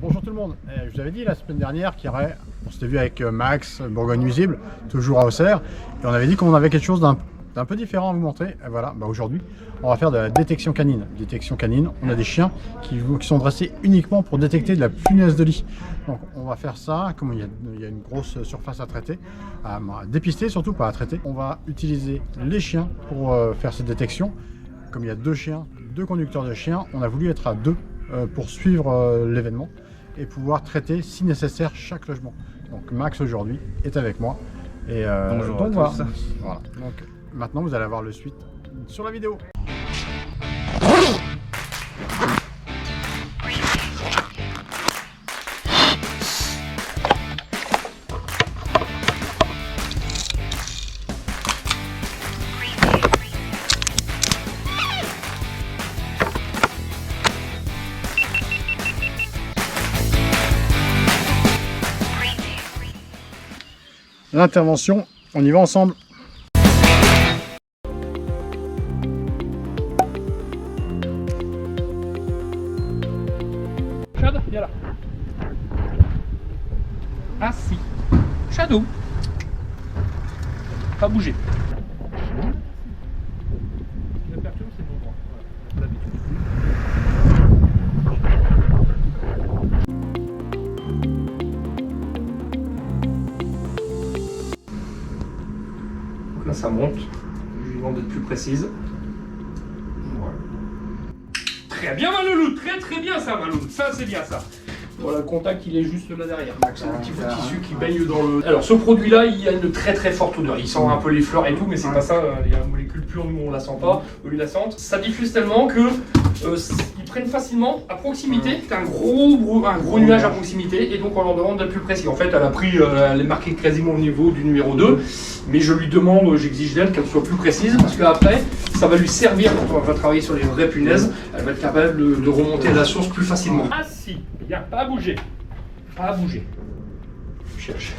Bonjour tout le monde, je vous avais dit la semaine dernière on s'était vu avec Max, Bourgogne Nuisible, toujours à Auxerre, et on avait dit qu'on avait quelque chose d'un peu différent à vous montrer. Et voilà, aujourd'hui, on va faire de la détection canine. Détection canine, on a des chiens qui sont dressés uniquement pour détecter de la punaise de lit. Donc on va faire ça, comme il y a une grosse surface à traiter, à dépister surtout, pas à traiter. On va utiliser les chiens pour faire cette détection. Comme il y a deux conducteurs de chiens, on a voulu être à deux pour suivre l'événement et pouvoir traiter si nécessaire chaque logement. Donc Max aujourd'hui est avec moi et bonjour donc, à tous. Voilà. Donc maintenant vous allez avoir le suite sur la vidéo. L'intervention, on y va ensemble. Shadow, viens là. Assis. Shadow. Pas bouger. La perturbe, c'est bon droit. Voilà, l'habitude. Là ça monte, je lui demande d'être plus précise. Voilà. Très bien ma loulou, très bien ça ma loulou, ça c'est bien ça. Voilà, le contact il est juste là derrière. C'est un petit bout de tissu qui baigne dans le... Alors ce produit là il a une très forte odeur, il sent un peu les fleurs et tout mais c'est pas ça, il y a une molécule pure, nous on la sent pas, eux ils la sentent. Ça diffuse tellement que ils prennent facilement à proximité, c'est un gros nuage à proximité et donc on leur demande d'être plus précis. En fait elle a pris, elle est marquée quasiment au niveau du numéro 2 mais je lui demande, j'exige d'elle qu'elle soit plus précise parce qu'après ça va lui servir quand on va travailler sur les vraies punaises, elle va être capable de remonter à la source plus facilement. Assis, bien, pas à bouger, pas à bouger. Je cherche.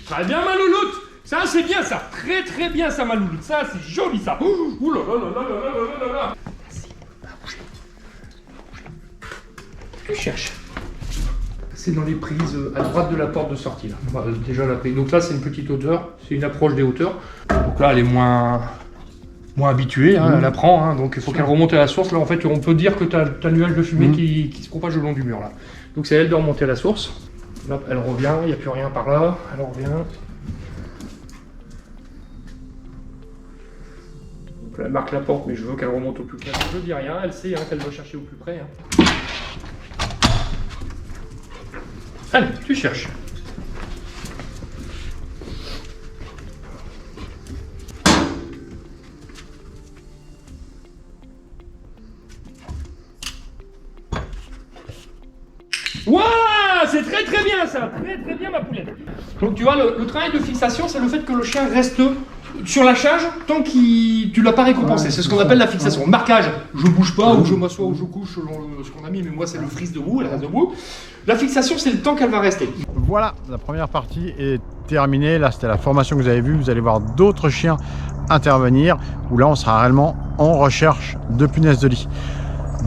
Très bien ma louloute, ça c'est bien ça, très bien ça ma louloute, ça c'est joli ça. Ouh là là là là là là là là. Assis, pas à bouger. Je cherche. C'est dans les prises à droite de la porte de sortie là. Voilà, déjà la prise. Donc là c'est une petite hauteur, c'est une approche des hauteurs. Donc là elle est moins habituée, hein, elle apprend, hein, donc il faut qu'elle remonte à la source. Là en fait on peut dire que tu as un nuage de fumée qui se propage le long du mur là. Donc c'est à elle de remonter à la source. Là elle revient, il n'y a plus rien par là, elle revient. Donc là elle marque la porte mais je veux qu'elle remonte au plus près. Je dis rien, elle sait hein, qu'elle doit chercher au plus près. Hein. Allez, tu cherches. Waouh, c'est très bien ça, très bien ma poulette. Donc tu vois, le travail de fixation, c'est le fait que le chien reste sur la charge tant que tu l'as pas récompensé. Ouais, c'est ce qu'on appelle la fixation. Le marquage, je bouge pas, ou je m'assois, ou je couche, selon ce qu'on a mis, mais moi c'est le freeze debout, elle reste debout. La fixation, c'est le temps qu'elle va rester. Voilà, la première partie est terminée. Là, c'était la formation que vous avez vue. Vous allez voir d'autres chiens intervenir, où là, on sera réellement en recherche de punaises de lit.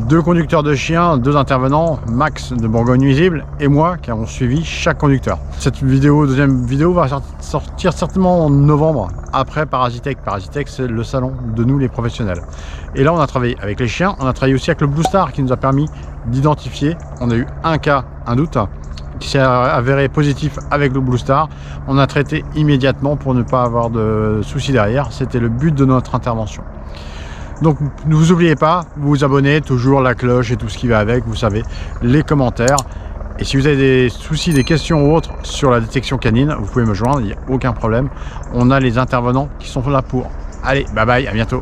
Deux conducteurs de chiens, deux intervenants, Max de Bourgogne Nuisible et moi qui avons suivi chaque conducteur. Cette deuxième vidéo va sortir certainement en novembre, après Parasitech. Parasitech, c'est le salon de nous les professionnels. Et là on a travaillé avec les chiens, on a travaillé aussi avec le Blue Star qui nous a permis d'identifier. On a eu un cas, un doute, qui s'est avéré positif avec le Blue Star. On a traité immédiatement pour ne pas avoir de soucis derrière. C'était le but de notre intervention. Donc ne vous oubliez pas, vous abonner, toujours la cloche et tout ce qui va avec, vous savez, les commentaires. Et si vous avez des soucis, des questions ou autres sur la détection canine, vous pouvez me joindre, il n'y a aucun problème. On a les intervenants qui sont là pour. Allez, bye bye, à bientôt.